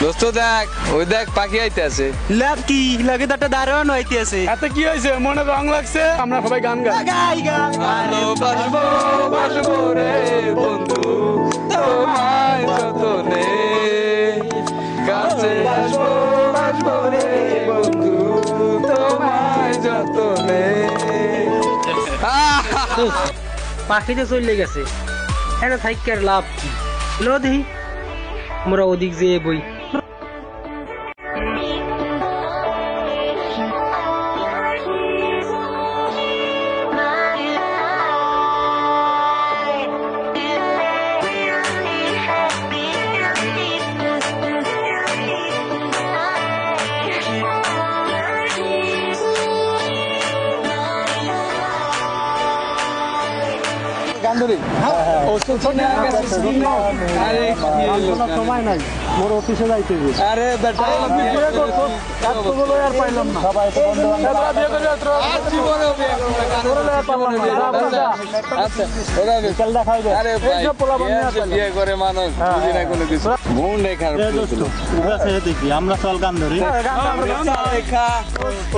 দোস্ত দেখ, ওই দেখ পাখি আইতে আছে। লাভ কি লাগে, একটা দারোয়ান হইতে আছে। এতে কি হয়েছে, মনে রং লাগছে? আমরা সবাই গান গাই। ভালোবাসবো বাসবো রে বন্ধু, তোমায় যতনে কাছে আসবো আসবো রে বন্ধু, তোমায় যতনে। পাখিতে চলে গেছে, এটা থাইকার লাভ কি? লো দেখি আমরা ওদিক যেয়ে বই। সময় নাই, মোর অফিসে যাইতে। আরে বেটা পাইলাম না, সবাই বিয়ে করে মানুষ কোনো কিছু মন রেখা। আমরা চল গান ধরি।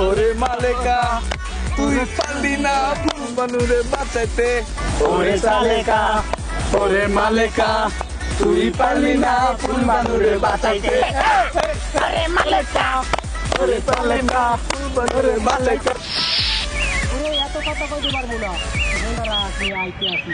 ওরে মালেকা তুই পারলি না ফুল বানুরে বাঁচাইতে, ওরে চালেকা ওরে মালেকা তুই পারলি না ফুল বানুরে বাঁচাইতে, ওরে মালেকা ওরে চালেকা ফুল বানুরে বাঁচাইতে। এত কথা কইতে পারবো না, আইতে আসি।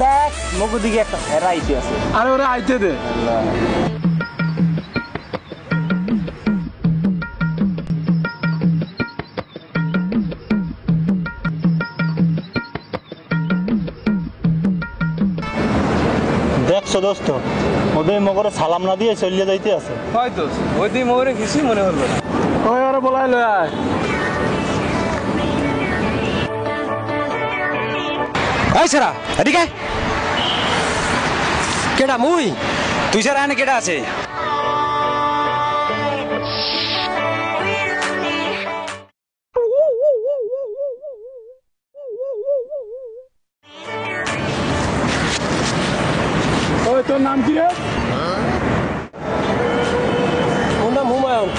দেখ মগু দিকে একটা ফেরা আইতে আছে। আরে ওরা আইতে দে। দেখছো দোস্ত, ওদের মগরে সালাম না দিয়ে চলিয়ে যাইতে আছে। হয়তো ওই দিন মগরে কিছুই মনে হলো না। ওই ওরা বলাই লয় আয়। এই সারা এদিকে কেডা? মুই তুই সারা এনে কেডা আছে? ওই তোর নাম কি রে? ওর নাম হুমায়ুন।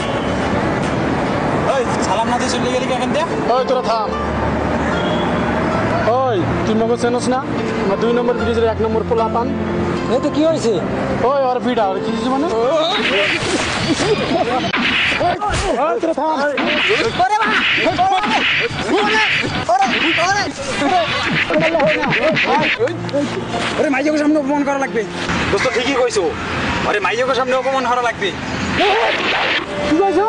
ওই সালাম না দিয়ে চলে গেলি কেন? ওই তোরা থাম। ওই তুই মগো চেনস না? আমার 2 নম্বর ব্রিজের 1 নম্বর পোলা পান। এই তো কি হয়েছে? ওই ওর ভিড়া আর কি কিছু মানে? ওই তোরা থাম। ওরে মাইজকের সামনে অপমান করা লাগবে। দোস্ত ঠিকই কইছো, ওরে মাইজকের সামনে অপমান করা লাগবে। কি কইছো?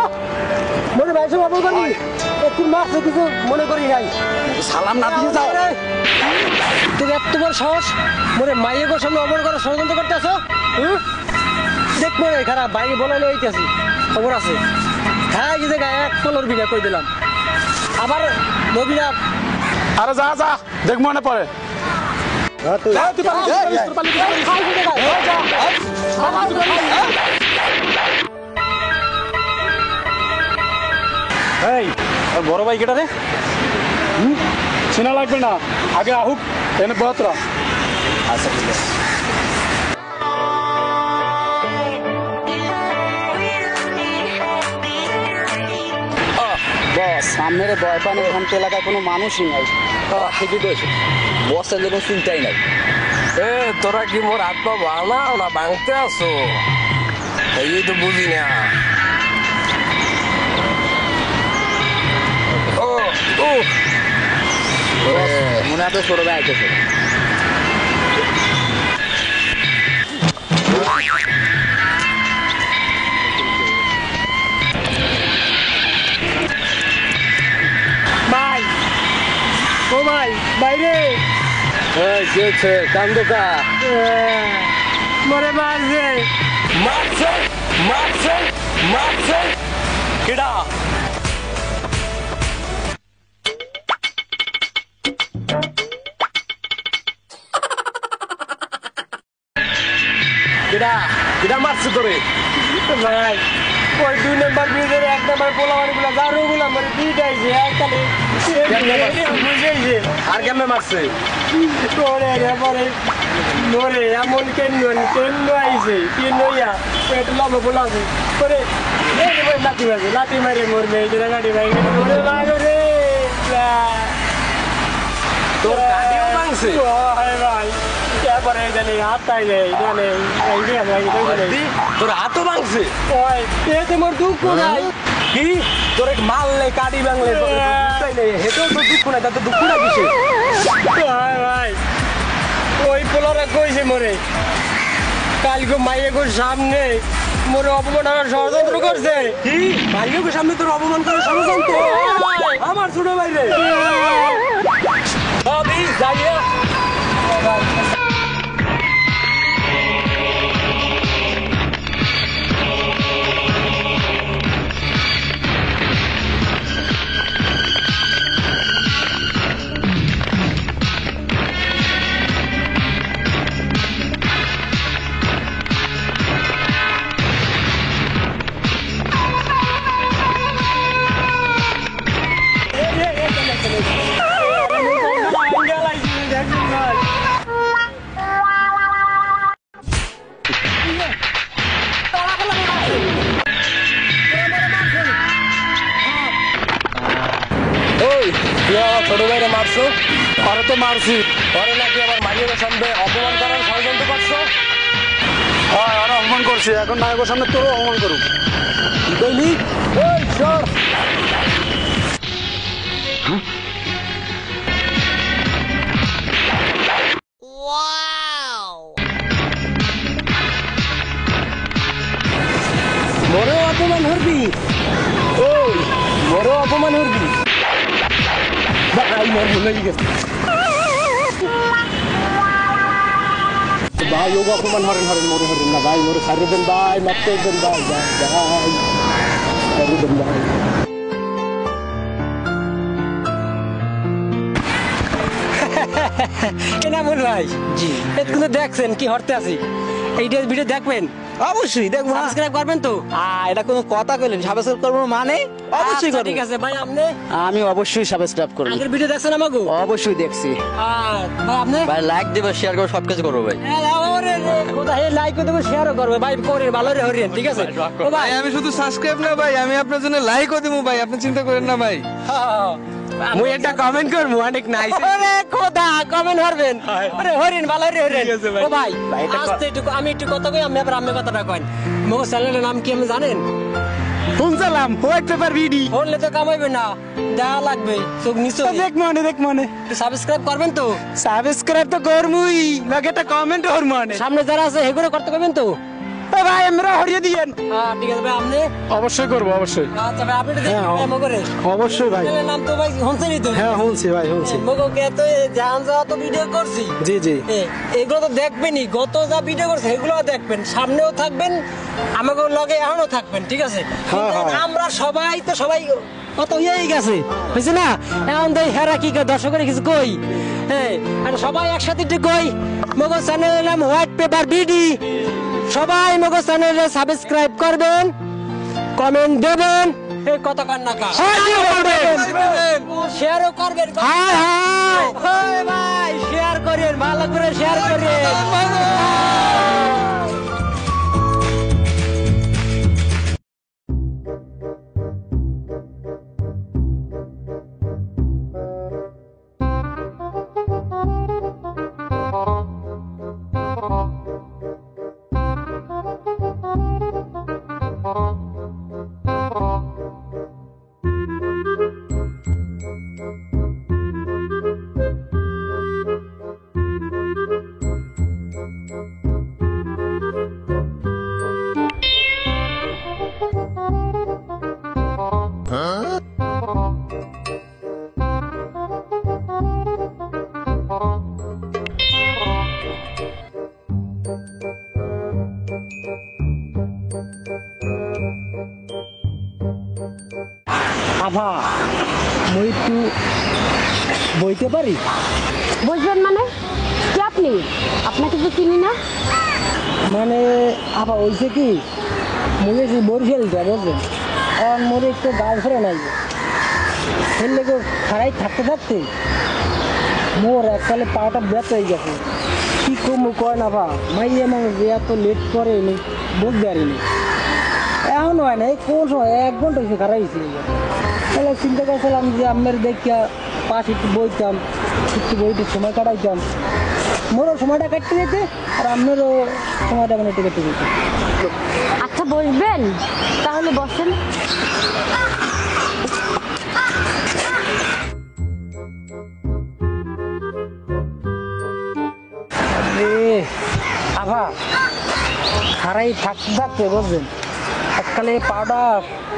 মনে ভাইছো বাবু করি একটু মাছ কিছু মনে করি নাই। সালাম না দিয়ে যাও। তোর এত বড় সাহস, মনে মাইয়ের সামনে অপমান করার ষড়যন্ত্র করতেছো? দেখ মনে খারাপ বাইরে বলাইলে হইতেছি, খবর আছে। হ্যাঁ এই জায়গায় এক কলর বিনা কই দিলাম, আবার নবীরা। আরে যা যা, দেখ মনে পড়ে। এই আর বড় ভাই কেটা রে? চেনা লাগবে না, আগে আহুক এনে বতরা। আচ্ছা ঠিক আছে। বস সামনের ভয় পান, এখান তো এলাকায় কোনো মানুষই নাই। ঠিকই কইছো, বসের কোনো চিন্তাই নাই। এ তোরা কি মোর হাত পা বানাও না ভাঙতে আসো? এই তো বুঝি না। মনে হয় ছোট ভাই আইতেছে। ভাই ও ভাই বাইরে কান্দোকা মরে মারছে। মারছে মারছে মারছে কেডা? কেডা কেডা মারছে তোরে? ভাই ওই 2 নম্বর ব্রিজের 1 নম্বর পোলাওয়ানগুলো জারুগুলো মানে পিটাইছে এককালে বুঝেইছে আর কেমনে মারছে তোরে রে পরে নোরে এমন কেন আইছে কি নইয়া পেট লম্বা পোলাছে পরে লাঠি মারে মরবে এই গাড়ি ভাই ওরে মাগো রে তোর গাড়িও ভাঙছে ভাই ভাই তারপরে জানি হাত তাই যায় জানে তোর হাতও ভাঙছে ওই এতে মোর দুঃখ নাই কি তোর এক মারলে কাটি ভাঙলে হেঁটেও তো দুঃখ নাই তাতে দুঃখ না কিসে ভাই ভাই ওই পোলারা কইছে মোরে কালকে মাইয়ের সামনে মোরে অপমান করার ষড়যন্ত্র করছে কি ভাইকে সামনে তোর অপমান করে ষড়যন্ত্র আমার ছোট ভাই রে সবই যাইয়া ছোট ভাইরে মারছো ওরা তো মারছি ওরা নাকি আমার মাইয়ের সামনে অপমান করার ষড়যন্ত্র করছো হ্যাঁ ওরা অপমান করছে এখন নায়কের সামনে তোরও অপমান করুক কি কইলি ওই সর মোরে অপমান হরবি ওই মোরে অপমান হরবি ভাই মোর ভুলে গেছে ভাই ও অপমান হরেন মোরে হরেন না ভাই মোরে ছাড়িয়ে দেন ভাই মারতে দেন ভাই ভাই ছাড়িয়ে দেন ভাই এনামুল ভাই জি এতক্ষণ দেখছেন কি হরতে আছি এইটা ভিডিও দেখবেন অবশ্যই দেখবো না সাবস্ক্রাইব করবেন তো এটা কোনো কথা কইলেন সাবস্ক্রাইব করবো মানে অবশ্যই আচ্ছা, করবো ঠিক আছে ভাই আপনি আমি অবশ্যই সাবস্ক্রাইব করবো আগের ভিডিও দেখছেন আমাগো অবশ্যই দেখছি ভাই আপনি ভাই লাইক দিবে শেয়ার করে সবকিছু করবো ভাই ওরে রে কোথায় লাইক করে দেবো শেয়ারও করবে ভাই করে ভালো রে হরিয়েন ঠিক আছে ও ভাই আমি শুধু সাবস্ক্রাইব না ভাই আমি আপনার জন্য লাইকও দেবো ভাই আপনি চিন্তা করেন না ভাই মুই একটা কমেন্ট করবো অনেক নাইস আরে খোদা কমেন্ট হরবেন আরে হরিণ ভালো রে হরিণ ও ভাই আস্তে একটু আমি একটু কথা কই আমি আবার আমি কথাটা কইন মোর চ্যানেলের নাম কি আপনি জানেন শুনছিলাম হোয়াইট পেপার ভিডি হলে তো কামাইবে না দেওয়া লাগবে চোখ নিচু দেখ মনে সাবস্ক্রাইব করবেন তো সাবস্ক্রাইব তো করমুই লাগে একটা কমেন্ট হর মানে সামনে যারা আছে এগুলো করতে করবেন তো ভাই আমরা হরিয়ে দিয়েন ঠিক আছে ভাই আপনি অবশ্যই করবো অবশ্যই আচ্ছা ভাই আপনি দেখেন করে অবশ্যই ভাই চ্যানেলের নাম তো ভাই শুনছেনই তো হ্যাঁ শুনছি ভাই শুনছি মগকে তো জান যা তো ভিডিও করছি জি জি এগুলো তো দেখবেনই গত যা ভিডিও করছে এগুলো দেখবেন সামনেও থাকবেন আমাকে লগে এখনো থাকবেন ঠিক আছে কিন্তু আমরা সবাই তো সবাই কত হয়েই গেছে বুঝছি না এখন তো হেরা কি দর্শকের কিছু কই হ্যাঁ আর সবাই একসাথে একটু কই মগো চ্যানেলের নাম হোয়াইট পেপার বিডি সবাই মগো চ্যানেলে সাবস্ক্রাইব করবেন কমেন্ট দেবেন এই কত কান্নাকা শেয়ারও করবেন হ্যাঁ হ্যাঁ ভাই শেয়ার করেন ভালো করে শেয়ার করেন আভা মই একটু বইতে পারি বুঝবেন মানে কি আপনি আপনাকে তো চিনি না মানে আভা হইছে কি মুই যে বরিশাল যা বুঝলেন এখন মোর একটু গার্লফ্রেন্ড আইবে ফেললে কেউ খারাই থাকতে থাকতে মোর এককালে পাটা ব্যথা হয়ে গেছে কি কমু কয় না ভা মাইয়া মানুষ যে এত লেট করে নি বুঝতে পারিনি এখন হয় না এই কোন সময় 1 ঘন্টা হয়েছে খারাইছি তাহলে চিন্তা করছিলাম যে আমের দেখা পাশে একটু বইতাম একটু বইতে সময় কাটাইতাম মোরও সময়টা কাটতে যেতে আর আপনারও সময়টা মানে একটু কেটে যেতে আচ্ছা বসবেন, তাহলে বসেন। আভা খারাই থাকতে থাকতে বুঝলেন এককালে পাউডা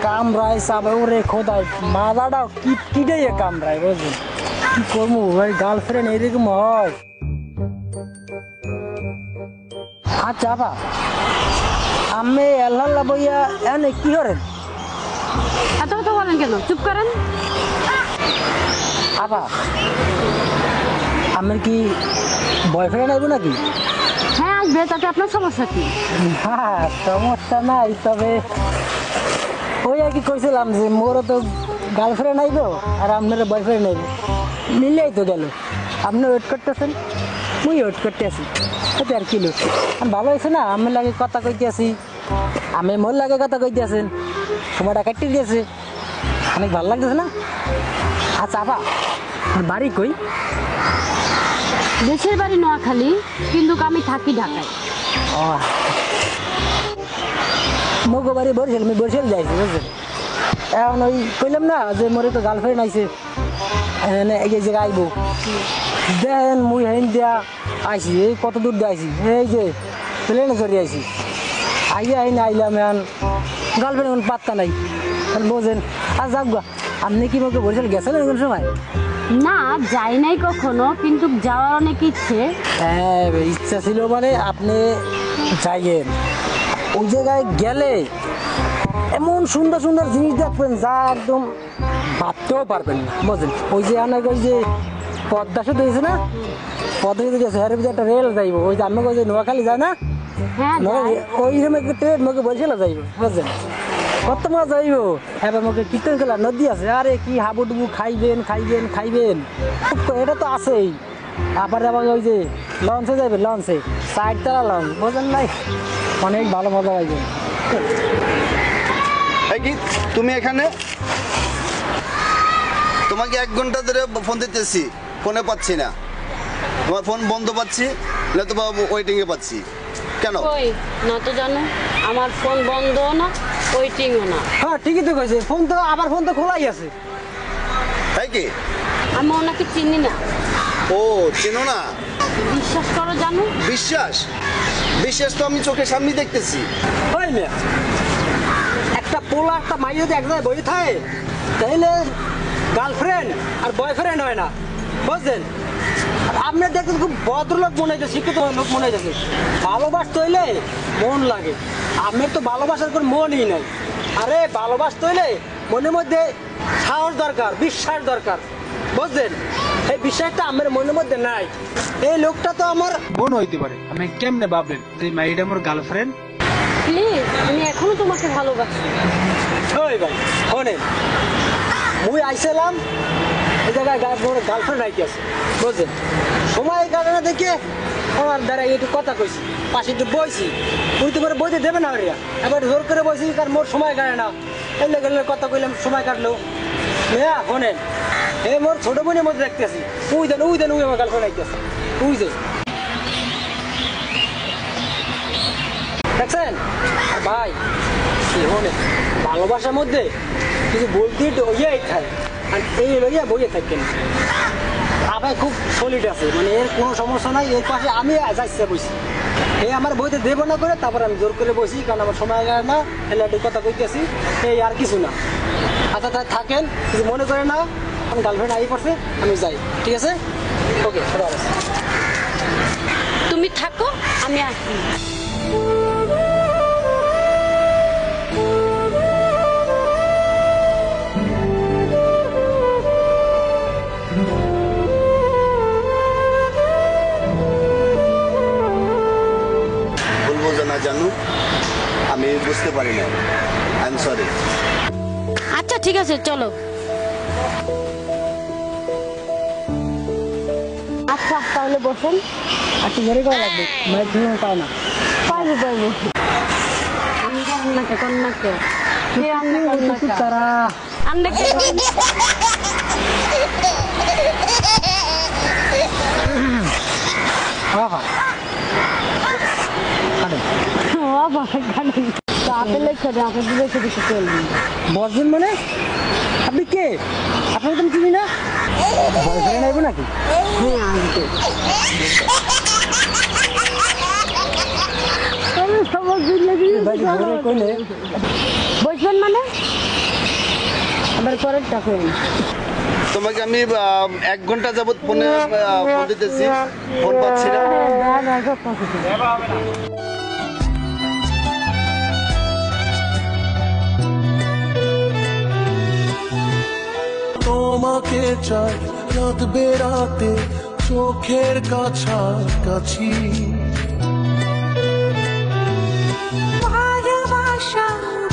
কামড়ায় চাবে ওরে খোদায় মাদাটাও কিটাই কামড়ায় বুঝলেন কি করবো ভাই গার্লফ্রেন্ড এরকম হয়। আচ্ছা আভা আমি আল্লাহ বইয়া এনে কি করেন? এত কথা বলেন কেন, চুপ করেন। আভা আমার কি বয়ফ্রেন্ড আইব নাকি? হ্যাঁ আসবে, তাতে আপনার সমস্যা কি? না সমস্যা নাই, তবে ওই আর কি কইছিলাম যে মোরও তো গার্লফ্রেন্ড আইব আর আপনার বয়ফ্রেন্ড আইব, মিলেই তো গেল। আপনি ওয়েট করতেছেন, মুই ওয়েট করতে আছি, এতে আর কি লোক ভালো হয়েছে না। আমি লাগে কথা কইতে আছি, আমি মোর লাগে কথা কইতে আছেন, সময়টা কাটতে দিয়েছে, অনেক ভালো লাগতেছে না। আচ্ছা আপা বাড়ি কই? দেশের বাড়ি নোয়াখালী, কিন্তু আমি থাকি ঢাকায়। ও মগো বাড়ি বরিশাল, আমি বরিশাল যাইছি বুঝলেন। এখন ওই কইলাম না যে মোরে তো গার্লফ্রেন্ড আইছে এই জায়গায় আইব, দেখেন মুই হেন দিয়া আইসি, এই কত দূর দিয়ে আইসি, এই যে প্লেনে চড়ি আইসি, আইয়া না আইলাম এখন গার্লফ্রেন্ড এখন পাত্তা নাই বোঝেন। আর যাক গা, আপনি কি মোকে বরিশাল গেছেন কোন সময়? না যাই নাই কখনো, কিন্তু যাওয়ার অনেক ইচ্ছে। হ্যাঁ ইচ্ছা ছিল মানে আপনি যাইয়েন, ওই জায়গায় গেলে এমন সুন্দর সুন্দর জিনিস দেখবেন যা একদম ভাবতেও পারবেন না বুঝলেন। ওই যে অনেক ওই যে পদ্মা সেতু হয়েছে না, পদ্মা সেতু গেছে এর ভিতরে একটা রেল যাইব, ওই যে আমাকে ওই যে নোয়াখালী যায় না, হ্যাঁ ওই রকম একটা ট্রেন মোকে বরিশালে যাইব বুঝলেন, কত মজা যাইব। এবার মোকে কীর্তন খেলা নদী আছে, আরে কি হাবুডুবু খাইবেন খাইবেন খাইবেন, এটা তো আছেই। আবার আবার ওই যে লঞ্চে যাবে, লঞ্চে 4 তারা লঞ্চ বোঝেন নাই, অনেক ভালো মজা পাইবে। কি তুমি এখানে? তোমাকে 1 ঘন্টা ধরে ফোন দিতেছি, ফোনে পাচ্ছি না, তোমার ফোন বন্ধ পাচ্ছি, না তোমার ওয়েটিংয়ে পাচ্ছি, কেন? ওই না তো জানো, আমার ফোন বন্ধ না ওয়েটিংও না। হ্যাঁ ঠিকই তো কইছে, ফোন তো আবার ফোন তো খোলাই আছে। তাই কি? আমি ওনাকে চিনি না। ও চেনো না? বিশ্বাস করো জানো। বিশ্বাস? বিশ্বাস তো আমি চোখের সামনে দেখতেছি। ওই মেয়ে একটা পোলা একটা মাই যদি এক জায়গায় বসে থাকে তাইলে গার্লফ্রেন্ড আর বয়ফ্রেন্ড হয় না বুঝলেন। আপনি দেখেন খুব ভদ্রলোক মনে হয়েছে, শিক্ষিত লোক মনে হয়েছে, ভালোবাসতে হইলে মন লাগে, আপনার তো ভালোবাসার কোনো মনই নাই। আরে ভালোবাসতে হইলে মনের মধ্যে সাহস দরকার, বিশ্বাস দরকার বুঝলেন। এই বিশ্বাসটা আমার মনের মধ্যে নাই। এই লোকটা তো আমার বোন হইতে পারে, আমি কেমনে ভাবলেন যে মাইটা আমার গার্লফ্রেন্ড? প্লিজ, আমি এখনো তোমাকে ভালোবাসি। ওই ভাই শোনেন, মুই আইছিলাম এই জায়গায় গার্লফ্রেন্ড আইতে আছে বুঝলেন, সময় কারণে দেখে আমার দ্বারা একটু কথা কইছি, পাশে একটু বইছি, তুই তোমার বইতে দেবে না রিয়া, এবার জোর করে বইছি কারণ মোর সময় কাটে না, এলে গেলে কথা কইলাম সময় কাটলো। মেয়া শোনেন, এই মোর ছোট বোনের মধ্যে দেখতেছি, উই দেন উই আমার গার্লফ্রেন্ড আইতেছে, উই যে দেখছেন। আর ভাই কি শোনেন, ভালোবাসার মধ্যে কিছু বলতে ইয়ে থাকে, আর এই লইয়া বইয়ে থাকেন। আবার খুব সলিড আছে, মানে এর কোনো সমস্যা নাই, এর পাশে আমি যাইছে বসি, এই আমার বইতে দেবো না করে তারপর আমি জোর করে বসি, কারণ আমার সময় লাগে না, এলে একটু কথা কইতেছি, এই আর কিছু না। আচ্ছা তাই থাকেন, কিছু মনে করে না, আমার গার্লফ্রেন্ড আই পড়ছে, আমি যাই, ঠিক আছে? ওকে তুমি থাকো, আমি আসি। বলবো যে না জানু, আমি বুঝতে পারি না, আই এম সরি। আচ্ছা ঠিক আছে চলো। আচ্ছা তাহলে বসেন। আচ্ছা ঘরে করা লাগবে, মায়ের জন্য পাও না। পাইবো পাইবো। আমি কন্যাকে কন্যাকে কে আন্না কন্যাকে তারা আন্নাকে বসবেন মানে আপনি কে? আপনার তো চিনি না, বয়ফ্রেন্ড আইব নাকি? বসবেন মানে আবার পরের টাকা তোমাকে আমি 1 ঘন্টা যাবত ফোনে ফোন দিতেছি, ফোন পাচ্ছি না। তোমাকে চাই রাত বেরাতে চোখের কাছাকাছি ভালোবাসা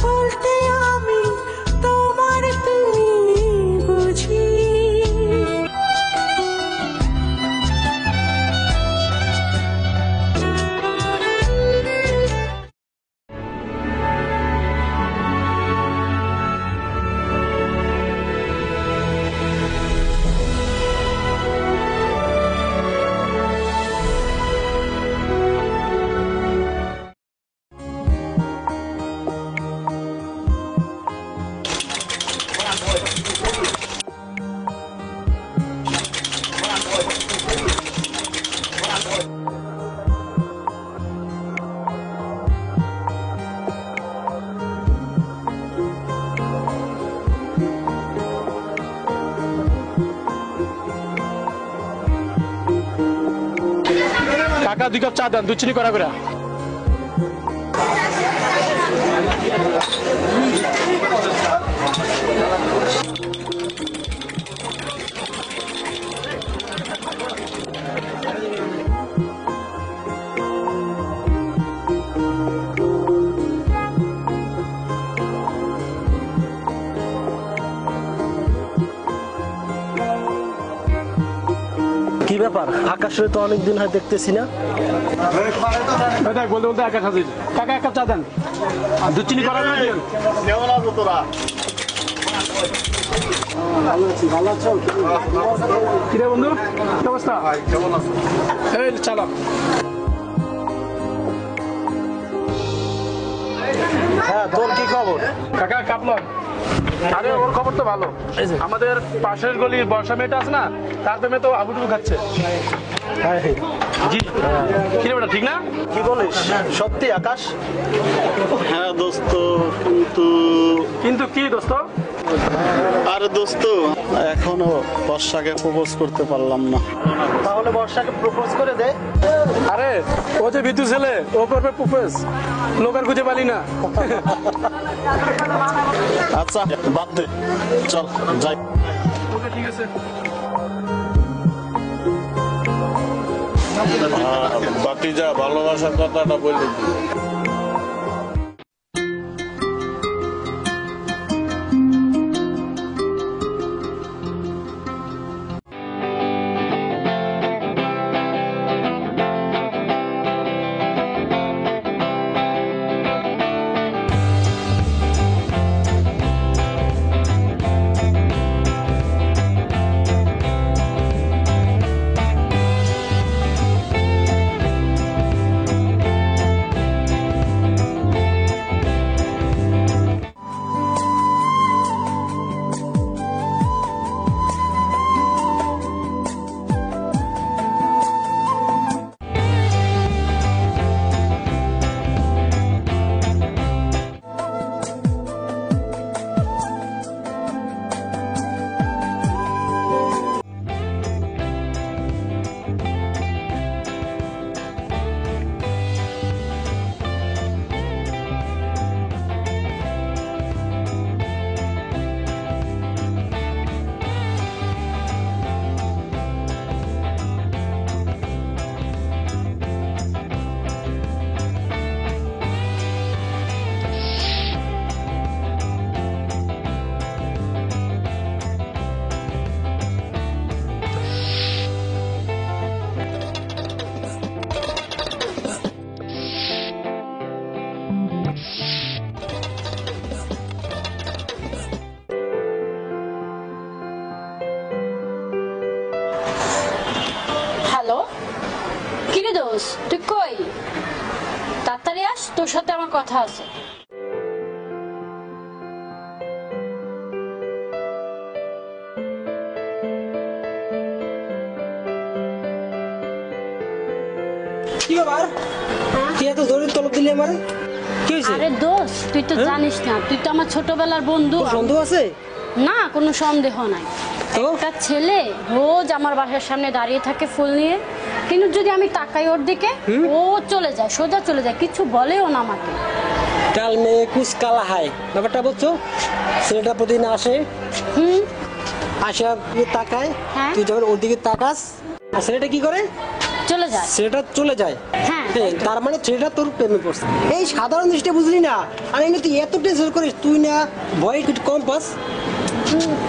বলতে আমি তোমার তুমি বুঝি কাকা 2 কাপ চা দেন, 2 চিনি করা করে। কি ব্যাপার? আকাশে তো অনেকদিন হয় দেখতেছি না। দেখ বলতে বলতে আকাশ হাজির। কাকা 1 কাপ চা দেন, আর 2 চিনি করা করে দিন। কিরে বন্ধু, কি অবস্থা? এই চলো। হ্যাঁ, তোর কি খবর? কাকা কাপলো। আরে ওর খবর তো ভালো। আমাদের পাশের গলির বর্ষা মেয়েটা আছে না, তার প্রেমে তো আবুটুবু খাচ্ছে। জি কিরে বেটা, ঠিক না? কি বলিস সত্যি আকাশ? হ্যাঁ দোস্ত, কিন্তু কিন্তু কি দোস্ত? আরে দোস্ত, এখনো বর্ষাকে প্রপোজ করতে পারলাম না। তাহলে বর্ষাকে প্রপোজ করে দে। আরে ও যে বিদ্যুৎ ছেলে, ও করবে প্রপোজ, লোক আর খুঁজে পালি না। আচ্ছা বাদ দে, চল যাই। ওকে ঠিক আছে। বাকি যা ভালোবাসার কথাটা বলে দিই। কিরে দোস্ত তুই কই তাড়াতাড়ি আস, তোর সাথে আমার কথা আছে। কি ব্যাপার তুই এত জোরে তলব দিলি আমার কি হয়েছে? আরে দোস্ত তুই তো জানিস না, তুই তো আমার ছোটবেলার বন্ধু। সন্দেহ আছে? না, কোনো সন্দেহ নাই। একটা ছেলে রোজ আমার বাসার সামনে দাঁড়িয়ে থাকে ফুল নিয়ে, কিন্তু যদি আমি তাকাই ওর দিকে ও চলে যায়, সোজা চলে যায়, কিছু বলেও না আমাকে। কাল মেয়ে কুছ কালা হায় ব্যাপারটা বুঝছো? ছেলেটা প্রতিদিন আসে, আসা তাকায়, তুই যখন ওর দিকে তাকাস আর ছেলেটা কি করে? চলে যায়। ছেলেটা চলে যায়। হ্যাঁ, তার মানে ছেলেটা তোর প্রেমে পড়ছে। এই সাধারণ জিনিসটা বুঝলি না, আর এমনি তুই এত টেনশন করিস, তুই না ভয় একটু কম পাস,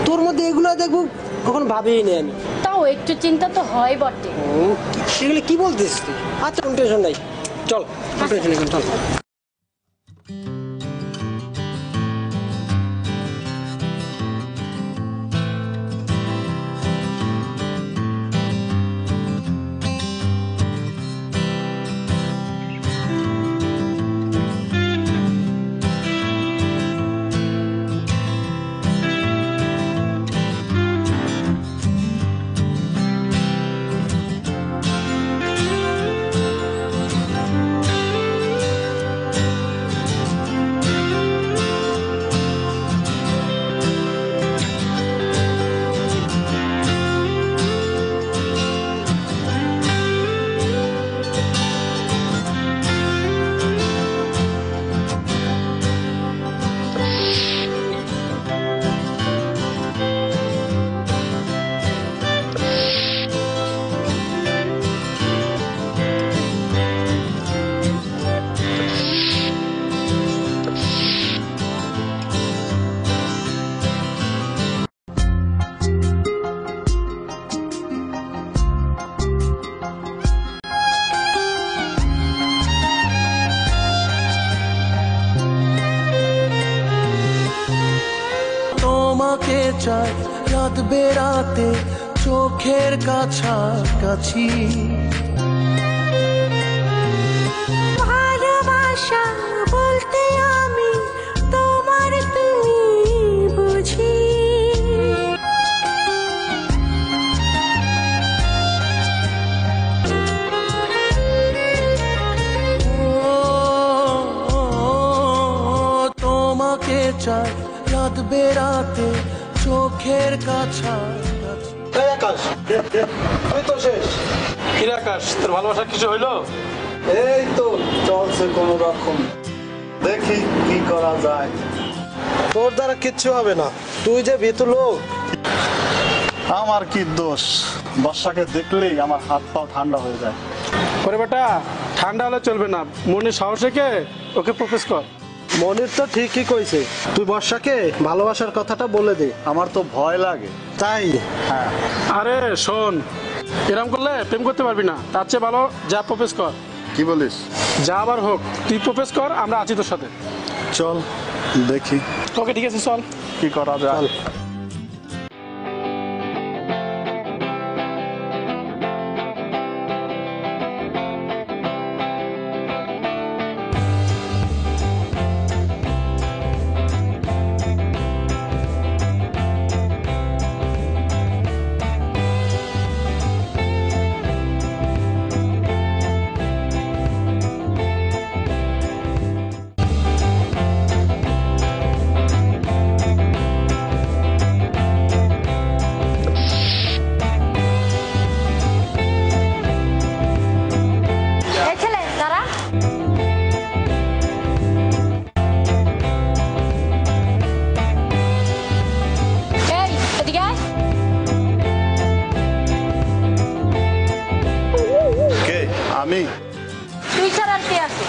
তোর মধ্যে এগুলো দেখবো কখনো ভাবিই নি আমি। তাও একটু চিন্তা তো হয় বটে। এগুলো কি বলতিস তুই? আচ্ছা কোনো টেনশন নাই, চল টেনশন নেই, চল। তোমাকে চাই রাত বেরাতে চোখের কাছাকাছি, ভালোবাসা বলতে আমি তোমার তুমি বুঝি। তোমাকে চাই রাত বেরাতে চোখের কাছাকাছি। আকাশ তুই তো শেষ। কিরে আকাশ, তোর ভালোবাসা কিছু হইলো? এই তো চলছে কোনো রকম, দেখি কি করা যায়। তোর দ্বারা কিচ্ছু হবে না, তুই যে ভীতু লোক। আমার কি দোষ? বর্ষাকে দেখলেই আমার হাত পা ঠান্ডা হয়ে যায়। করে বেটা, ঠান্ডা হলে চলবে না, মনে সাহস রেখে ওকে প্রপোজ কর। মনির তো ঠিকই কইছে, তুই বর্ষাকে ভালোবাসার কথাটা বলে দে। আমার তো ভয় লাগে। তাই? হ্যাঁ। আরে শোন, এরম করলে প্রেম করতে পারবি না, তার চেয়ে ভালো যা প্রপোজ কর। কি বলিস? যা আবার হোক, তুই প্রপোজ কর, আমরা আছি তোর সাথে। চল দেখি। ওকে ঠিক আছে, চল। কি করা যায়? আমি? তুই ছাড়া আর কে আছে?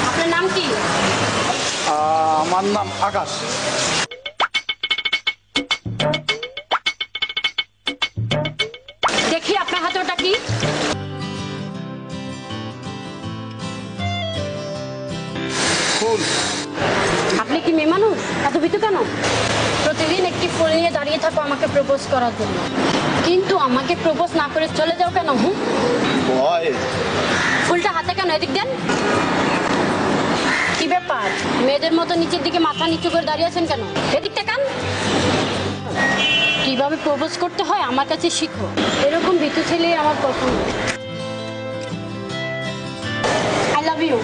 আপনার নাম কি? আমার নাম আকাশ। দেখি আপনার হাতে ওটা কি? ফুল। আপনি এত ভীতু কেন? প্রতিদিন একটি ফুল নিয়ে দাঁড়িয়ে থাকো আমাকে প্রপোজ করার জন্য, কিন্তু আমাকে প্রপোজ না করে চলে যাও কেন? ভয়। ফুলটা হাতে কেন? এদিক দেন। কি ব্যাপার, মেয়েদের মতো নিচের দিকে মাথা নিচু করে দাঁড়িয়ে আছেন কেন? এদিক তাকান। কিভাবে প্রপোজ করতে হয় আমার কাছে শিখো। এরকম ভীতু ছেলে আমার পছন্দ। I love you.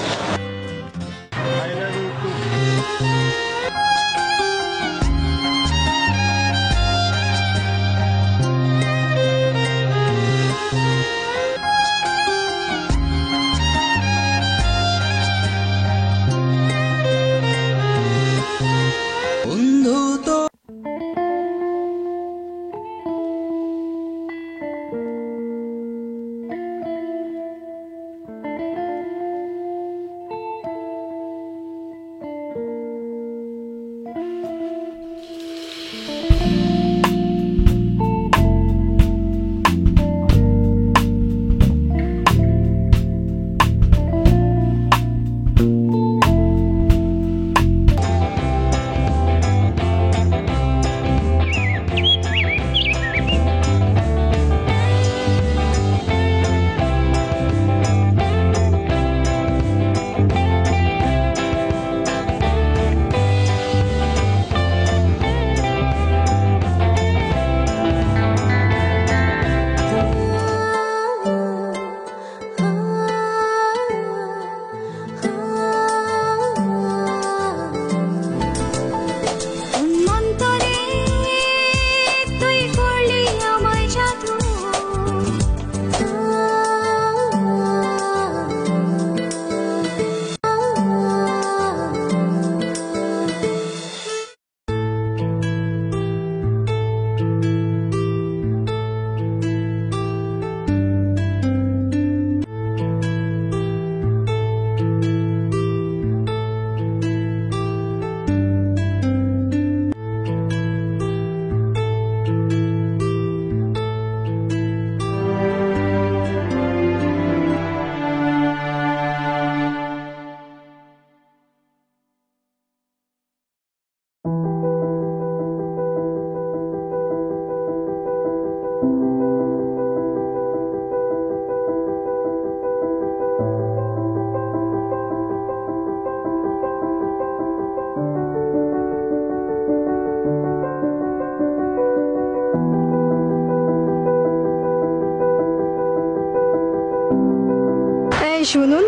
শুনুন।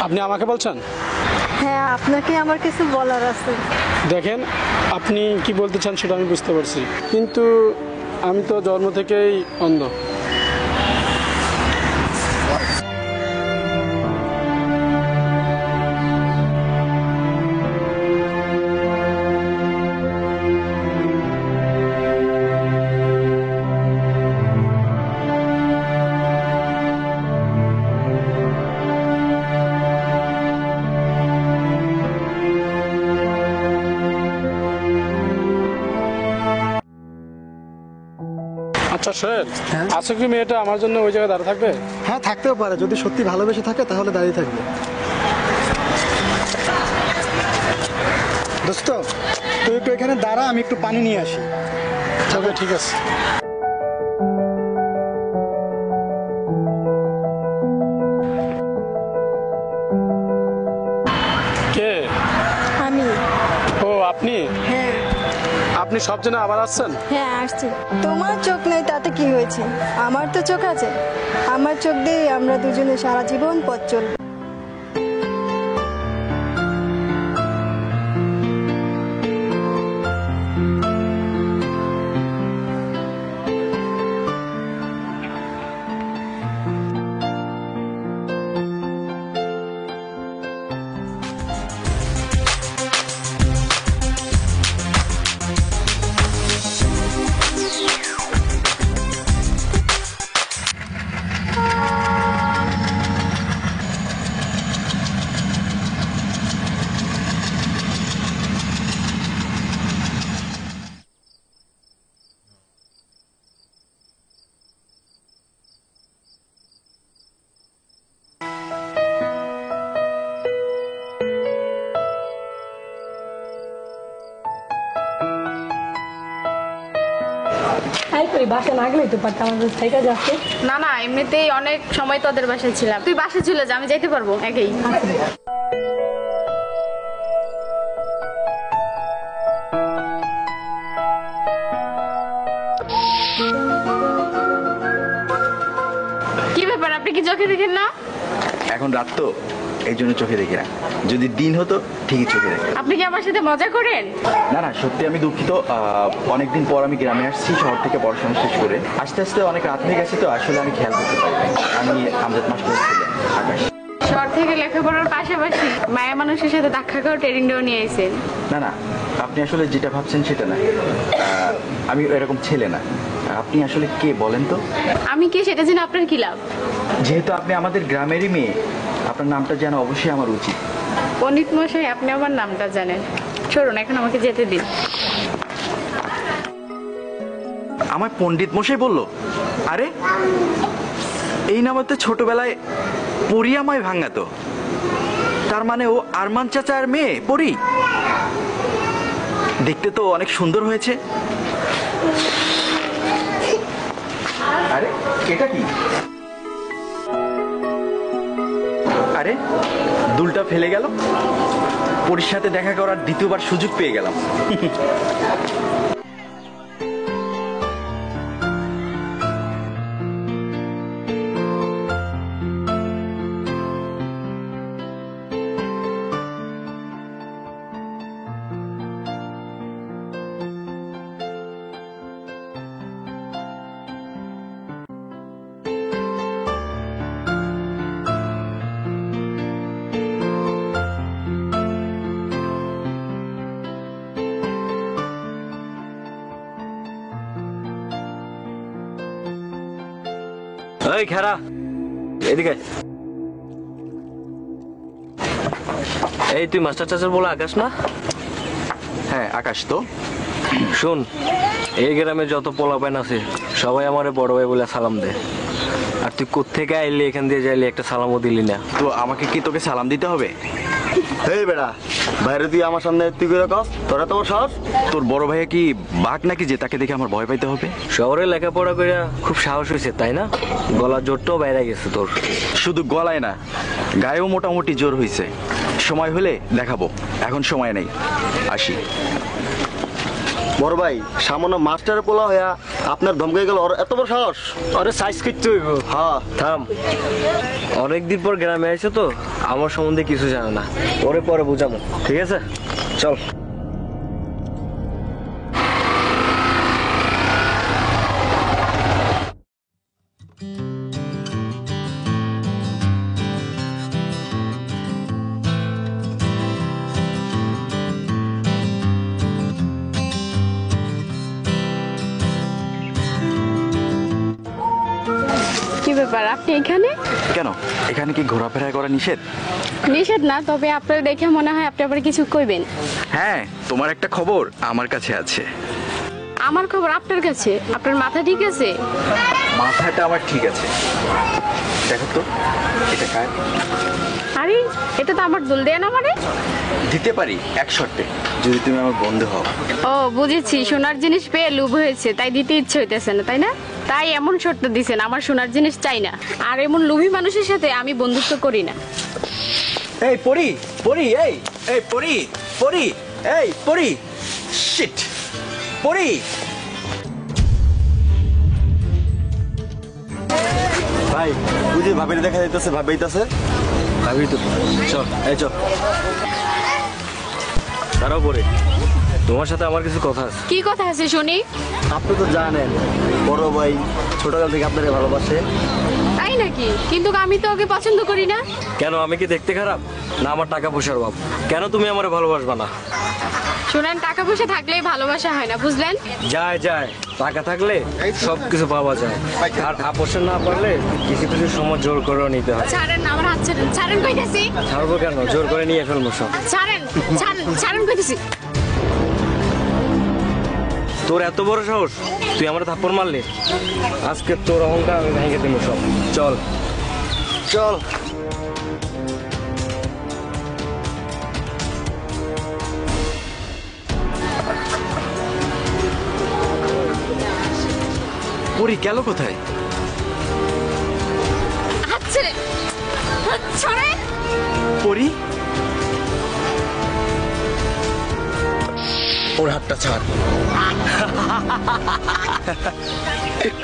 আপনি আমাকে বলছেন? হ্যাঁ, আপনাকে আমার কিছু বলার আছে। দেখেন, আপনি কি বলতে চান সেটা আমি বুঝতে পারছি, কিন্তু আমি তো জন্ম থেকেই অন্ধ। আচ্ছা স্যার, আজকে কি মেয়েটা আমার জন্য ওই জায়গায় দাঁড়িয়ে থাকবে? হ্যাঁ, থাকতেও পারে। যদি সত্যি ভালোবেসে থাকে তাহলে দাঁড়িয়ে থাকবে। দোস্ত, তুই একটু এখানে দাঁড়া, আমি একটু পানি নিয়ে আসি। তবে ঠিক আছে। কে? আমি। ও, আপনি? হ্যাঁ। আপনি সব জন্য আবার আসছেন? হ্যাঁ, আসছি। তোমার চোখ নেই তাতে কি হয়েছে? আমার তো চোখ আছে। আমার চোখ দিয়ে আমরা দুজনে সারা জীবন পথ চলবো। তাই করি বাসা না গেলেই তো পারতাম, আমাদের থেকে যাচ্ছে। না না, এমনিতেই অনেক সময় তোদের বাসায় ছিলাম। তুই বাসায় চলে যা, আমি যাইতে পারবো একেই। কি ব্যাপার, আপনি কি চোখে দেখেন না? এখন রাত তো, এই জন্য চোখে দেখি না। যদি দিন হতো ঠিকই চোখে দেখি। আপনি কি আমার সাথে মজা করেন? না না, সত্যি আমি দুঃখিত। অনেকদিন পর আমি গ্রামে আসছি শহর থেকে পড়াশোনা শেষ করে। আস্তে আস্তে অনেক রাত হয়ে গেছে তো আসলে আমি খেয়াল করতে পারি। আমি আমজাদ মাস্টার ছিলাম আকাশ। শহর থেকে লেখাপড়ার পাশাপাশি মায়া মানুষের সাথে দেখা খাওয়া ট্রেনিংটাও নিয়ে আইছেন। না না, আপনি আসলে যেটা ভাবছেন সেটা না। আমি এরকম ছেলে না। আপনি আসলে কে বলেন তো? আমি কে সেটা জেনে আপনার কি লাভ? যেহেতু আপনি আমাদের গ্রামেরই মেয়ে, আপনার নামটা জানা অবশ্যই আমার উচিত। পণ্ডিত মশাই, আপনি আমার নামটা জানেন। চলুন এখন আমাকে যেতে দিন। আমার পণ্ডিত মশাই বললো? আরে এই নামে তো ছোটবেলায় পরি আমায় ভাঙাতো। তার মানে ও আরমান চাচার মেয়ে পরি। দেখতে তো অনেক সুন্দর হয়েছে। আরে এটা কি? আরে দুলটা ফেলে গেল। পরির সাথে দেখা করার দ্বিতীয়বার সুযোগ পেয়ে গেলাম। এই খেরা, এদিকে। এই তুই মাস্টার চাচার বলে আকাশ না? হ্যাঁ আকাশ। তো শোন, এই গ্রামে যত পোলাপাইন আছে সবাই আমারে বড় ভাই বলে সালাম দেয়। আর তুই কোত্থেকে আইলি, এখান দিয়ে যাইলি, একটা সালামও দিলি না। তো আমাকে কি তোকে সালাম দিতে হবে? এই বেড়া, বাইরে তুই আমার সামনে তুই করে কস, তোরা তোমার সাহস? তোর বড় ভাইয়া কি বাঘ নাকি যে তাকে দেখে আমার ভয় পাইতে হবে? শহরে লেখাপড়া করে খুব সাহস হয়েছে তাই না? গলার জোরটাও বাইরে গেছে তোর। শুধু গলায় না, গায়েও মোটামুটি জোর হয়েছে। সময় হলে দেখাবো, এখন সময় নেই। আসি। বড় ভাই, সামান্য মাস্টারের পোলা হইয়া আপনার ধমকে গেল, ওর এত বড় সাহস? আরে সাইজ কিচ্ছু হইব। হ্যাঁ থাম, অনেকদিন পর গ্রামে আইছে তো আমার সম্বন্ধে কিছু জানে না। ওরে পরে বুঝামো, ঠিক আছে? চল। কি ব্যাপার, আপনি এখানে? কেন, এখানে কি ঘোরাফেরা করা নিষেধ? নিষেধ না, তবে আপনার দেখে মনে হয় আপনি আবার কিছু কইবেন। হ্যাঁ, তোমার একটা খবর আমার কাছে আছে। আমার খবর আপনার কাছে? আপনার মাথা ঠিক আছে? মাথাটা আমার ঠিক আছে। দেখো তো, এটা কার? আরে এটা তো আমার দুল দেয়া না। মানে দিতে পারি এক শর্তে, যদি তুমি আমার বন্ধু হও। ও বুঝেছি, সোনার জিনিস পেয়ে লোভ হয়েছে তাই দিতে ইচ্ছে হইতেছে না, তাই না? তাই এমন শর্ত দিছেন, আমার সোনার জিনিস চাই না। আর এমন লোভী মানুষের সাথে আমি বন্ধুত্ব করি না। এই পরি, পরি, এই এই পরি, পরি, এই পরি, শিট, পরি। ভাই, বুঝি ভাবির দেখা যাইতেছে, ভাবিতেছে ভাবি তো। চল, এই চল। তারাও পরে তোমার সাথে আমার কিছু কথা আছে। কি কথা আছে শুনি? আপনি তো জানেন বড় ভাই ছোটকাল থেকে আপনাকে ভালোবাসে। তাই নাকি? কিন্তু আমি তো ওকে পছন্দ করি না। কেন, আমি কি দেখতে খারাপ? না আমার টাকা পয়সার অভাব? কেন তুমি আমারে ভালোবাসবা না? শুনেন, টাকা পয়সা থাকলেই ভালোবাসা হয় না, বুঝলেন? যায় যায়, টাকা থাকলে সব কিছু পাওয়া যায়। আর আপোষ না পারলে কিছু কিছু সময় জোর করেও নিতে হয়। ছাড়েন না, আমার হাত ছাড়েন। ছাড়েন কইতেছি। ছাড়বো কেন? জোর করে নিয়ে ফেলবো সব। ছাড়েন, ছাড়েন, ছাড়েন কইতেছি। তোর এত বড় সাহস, তুই আমার থাপ্পড় মারলি? আজকে তোর অহংকার আমি ভেঙে দেবো সব। চল চল। পরি গেল কোথায়? আচ্ছা ছড়ে পরি, ওর হাতটা ছাড়।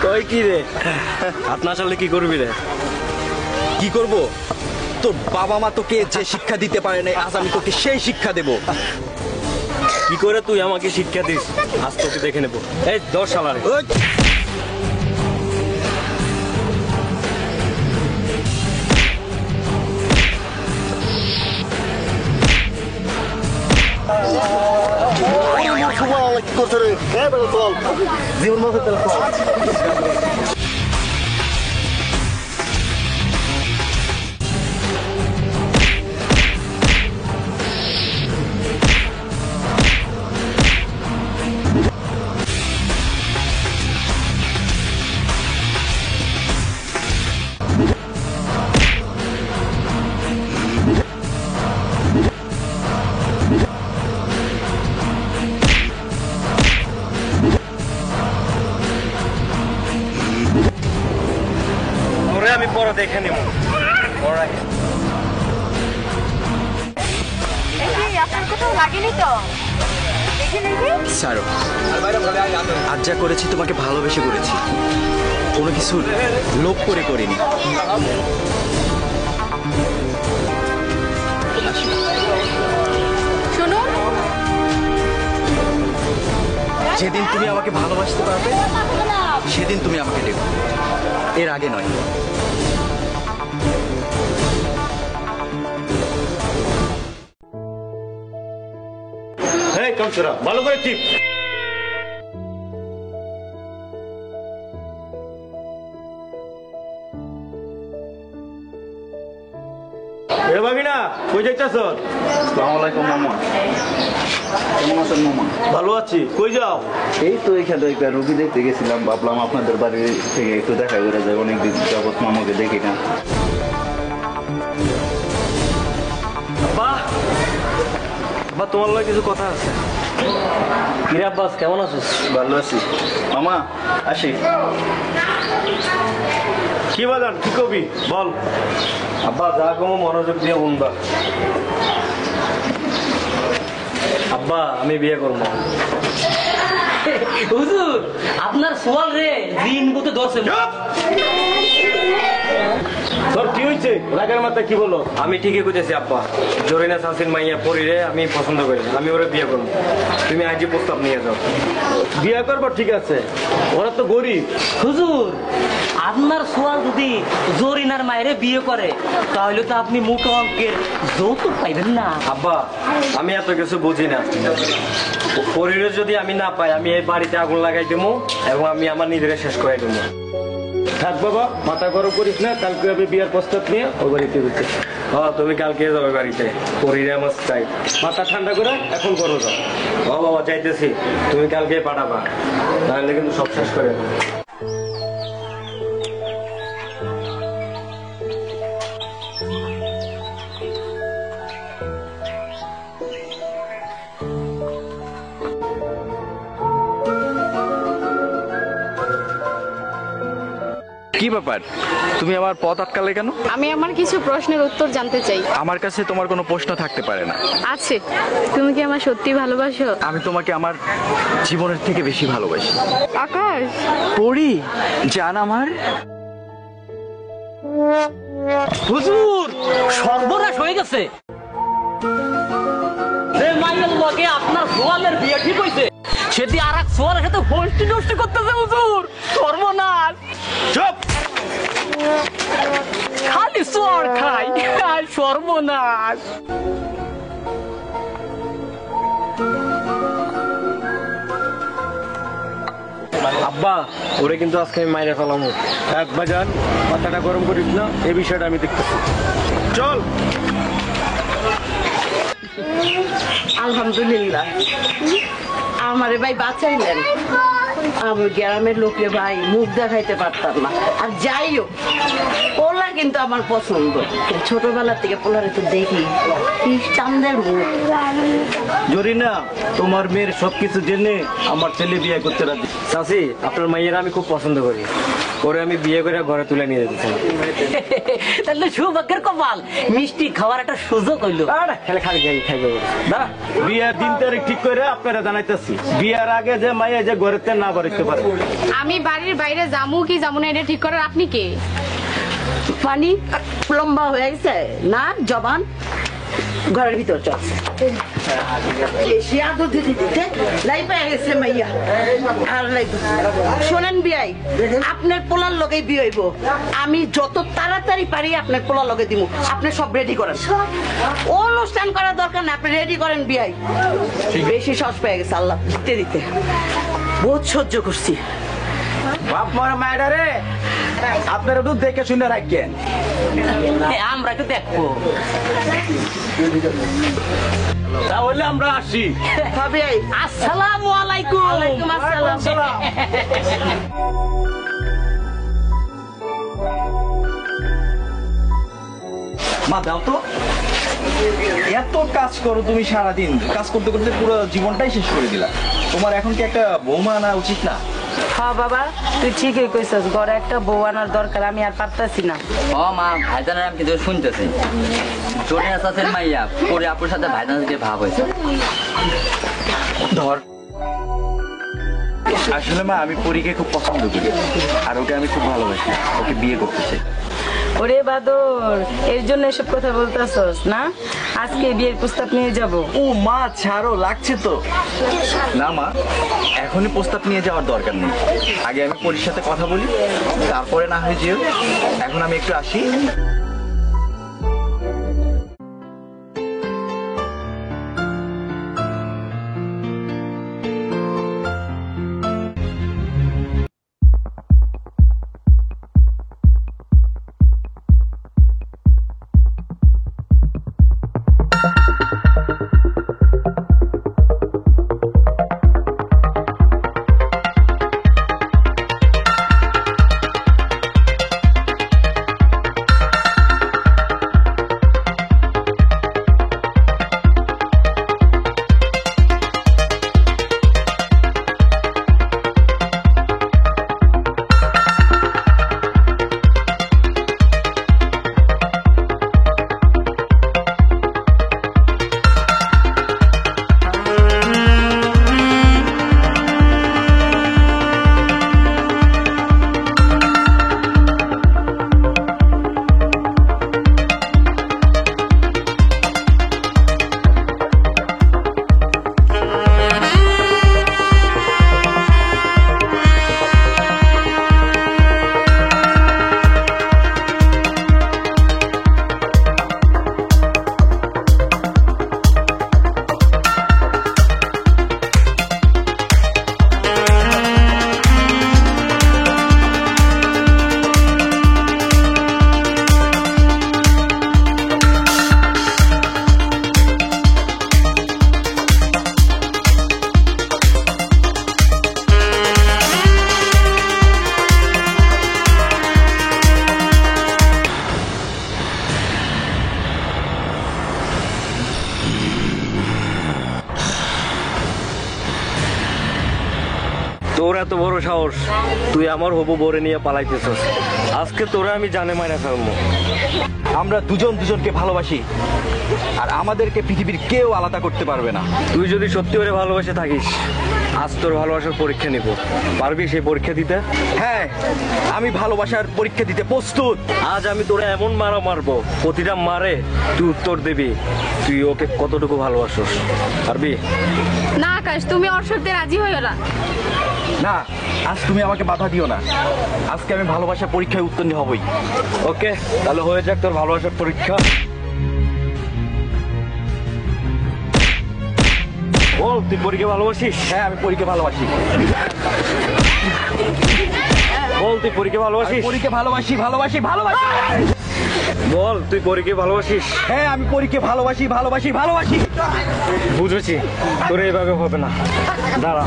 কই কি রে, হাত না ছাড়লে কি করবি রে? কি করব? তোর বাবা মা তোকে যে শিক্ষা দিতে পারে না, আজ আমি তোকে সেই শিক্ষা দেব। কি করে তুই আমাকে শিক্ষা দিস, আজ তোকে দেখে নেবো। এই 10 সালারে কি করছে রে? চল জীবন মাঝে চল। আমি পরে দেখে নিব। আপনার কোথাও লাগেনি তো? ছাড়ো, আজ যা করেছি তোমাকে ভালোবেসে করেছি, কোনো কিছু লোভ করে করিনি। শুনুন, যেদিন তুমি আমাকে ভালোবাসতে পারবে সেদিন তুমি আমাকে দেখো, এর আগে নয়। ভালো করে ঠিক ভাগিনা, কই যাইতেছ? আসসালামু আলাইকুম মামা। কেমন আছেন মামা? ভালো আছি। কই যাও? এই তো এখানে একটা রুগী দেখতে গেছিলাম, ভাবলাম আপনাদের বাড়ি থেকে একটু দেখা করে যায়, অনেকদিন যাবত মামাকে দেখি না। বাহ বা, তোমার লগে কিছু কথা আছে। কিরে আব্বাস, কেমন আছিস? ভালো আছি মামা, আসি। কি বলেন, কি কবি বল। আব্বা যা কম মনোযোগ দিয়ে শুনবা। আব্বা আমি বিয়ে করবো। হুজুর আপনার সোয়াল রে জিন বুতে ধরছে। তোর কি হয়েছে? রাগের মাথায় কি বলো? আমি ঠিকই কইতেছি আব্বা, জরিনা সাসিন মাইয়া পরিরে আমি পছন্দ করি, আমি ওরে বিয়ে করবো। তুমি আজই প্রস্তাব নিয়ে যাও। বিয়ে করবো ঠিক আছে, ওরা তো গরিব। হুজুর আপনার সোয়াল যদি জরিনার মায়েরে বিয়ে করে তাহলে তো আপনি মুখ অঙ্কের যৌতুক পাইবেন না। আব্বা আমি এত কিছু বুঝি না, পরিরে যদি আমি না পাই আমি এই বাড়িতে আগুন লাগাই দেবো এবং আমি আমার নিজেরে শেষ করে দেবো। থাক বাবা, মাথা গরম করিস না, কালকে আমি বিয়ার প্রস্তাব নিয়ে ওই বাড়িতে ঘুরতে। হ্যাঁ তুমি কালকে যাবে বাড়িতে, পরিরে আমার চাই। মাথা ঠান্ডা করে এখন করো যাও। ও বাবা চাইতেছি, তুমি কালকে পাঠাবা, তাহলে কিন্তু সব শেষ করে দেবো। কি ব্যাপার, তুমি আমার পথ আটকালে কেন? আমি আমার কিছু প্রশ্নের উত্তর জানতে চাই। আমার কাছে তোমার কোনো প্রশ্ন থাকতে পারে না। আছে। তুমি কি আমার সত্যি ভালোবাসো? আমি তোমাকে আমার জীবনের থেকে বেশি ভালোবাসি। আকাশ, পরি জান আমার। হুজুর সর্বনাশ হয়ে গেছে। যে মাইয়ের লগে আপনার সোয়ালের বিয়ে ঠিক হইছে সেটি আর এক সোয়ালের সাথে গোষ্ঠী নষ্টি করতেছে। হুজুর সর্বনাশ। চুপ, খালি সোয়ার খাই, আর সর্বনাশ। আব্বা ওরে কিন্তু আজকে আমি মাইরে ফেলামো। এক বাজান, মাথাটা গরম করিস না, এই বিষয়টা আমি দেখতেছি। চল। আলহামদুলিল্লাহ আমারে ভাই বাঁচাইলেন। আমি গ্রামের লোকে ভাই মুখ দেখাইতে পারতাম না। আর যাই হোক পোলা কিন্তু আমার পছন্দ। ছোটবেলা থেকে পোলারে তো দেখি খ্রিস্টানদের মুখ। জরিনা, তোমার মেয়ের সবকিছু জেনে আমার ছেলে বিয়ে করতে রাজি। চাচি আপনার মাইয়ের আমি খুব পছন্দ করি, ওরে আমি বিয়ে করে ঘরে তুলে নিয়ে যেতে চাই। তাহলে সৌভাগ্যের কপাল, মিষ্টি খাওয়ার একটা সুযোগ হইলো। খালি খালি খাইবে না, বিয়ের দিন তারিখ ঠিক করে আপনারা জানাইতেছি। বিয়ের আগে যে মাইয়া যে ঘরেতে না বাড়িতে পারে। আমি বাড়ির বাইরে যামু কি যামু না এটা ঠিক করার আপনি কে? পানি লম্বা হয়ে গেছে না জবান, ঘরের ভিতর চল। শোনেন বিয়াই, আপনার পোলার লগে বিয়ে হইব, আমি যত তাড়াতাড়ি পারি আপনার পোলার লগে দিব। আপনি সব রেডি করেন, অনুষ্ঠান করার দরকার না, আপনি রেডি করেন বিয়াই। বেশি সস পেয়ে গেছে আল্লাহ দিতে দিতে, বহুত সহ্য করছি। বাপ মার মায়েরা রে, আপনারা তো দেখে শুনে রাখেন। আমরা তো দেখবো, তাহলে আমরা আসি। আসসালামু আলাইকুম। ওয়ালাইকুম আসসালাম। মা দাও তো, এত কাজ করো তুমি সারাদিন, কাজ করতে করতে পুরো জীবনটাই শেষ করে দিলা। তোমার এখন কি একটা বৌমা আনা উচিত না? হ্যাঁ বাবা, তুই ঠিকই কইছস, ঘরে একটা বউ আনার দরকার, আমি আর পারতাছি না। ও মা, ভাইজানের নাম কিন্তু শুনতেছি, জোরে আসাসের মাইয়া পরে আপুর সাথে ভাইজানের যে ভাব হয়েছে। ধর, আসলে মা আমি পরীকে খুব পছন্দ করি, আর ওকে আমি খুব ভালোবাসি, ওকে বিয়ে করতে চাই। ওরে বাদর, এর জন্য এসব কথা বলতেছস না? আজকে বিয়ের প্রস্তাব নিয়ে যাব। ও মা ছাড়ো, লাগছে তো। না মা, এখনই প্রস্তাব নিয়ে যাওয়ার দরকার নেই, আগে আমি পরীর সাথে কথা বলি, তারপরে না হয় যেও। এখন আমি একটু আসি। তোর এত বড় সাহস, তুই আমার হবু বরে নিয়ে পালাইতেছস। আজকে তোরা আমি জানে মাইনা ফেলবো। আমরা দুজন দুজনকে ভালোবাসি, আর আমাদেরকে পৃথিবীর কেউ আলাদা করতে পারবে না। তুই যদি সত্যি করে ভালোবাসে থাকিস, আজ তোর ভালোবাসার পরীক্ষা নিব, পারবি সেই পরীক্ষা দিতে? হ্যাঁ, আমি ভালোবাসার পরীক্ষা দিতে প্রস্তুত। আজ আমি তোরে এমন মারা মারবো, প্রতিটা মারে তুই উত্তর দিবি তুই ওকে কতটুকু ভালোবাসোস। পারবি? না আকাশ, তুমি ওর সাথে রাজি হইও না। না, আজ তুমি আমাকে বাধা দিও না, আজকে আমি ভালোবাসার পরীক্ষায় উত্তীর্ণ হবই। ওকে, তাহলে হয়ে যাক তোর ভালোবাসার পরীক্ষা। বল, তুই পরীকে ভালোবাসিস? হ্যাঁ, আমি পরীকে ভালোবাসি। বল, তুই পরীকে ভালোবাসিস? পরীকে ভালোবাসি, ভালোবাসি, ভালোবাসি। বল, তুই পরীকে ভালোবাসিস? হ্যাঁ, আমি পরীকে ভালোবাসি, ভালোবাসি, ভালোবাসি। বুঝেছি, তোর এইভাবে হবে না, দাঁড়া।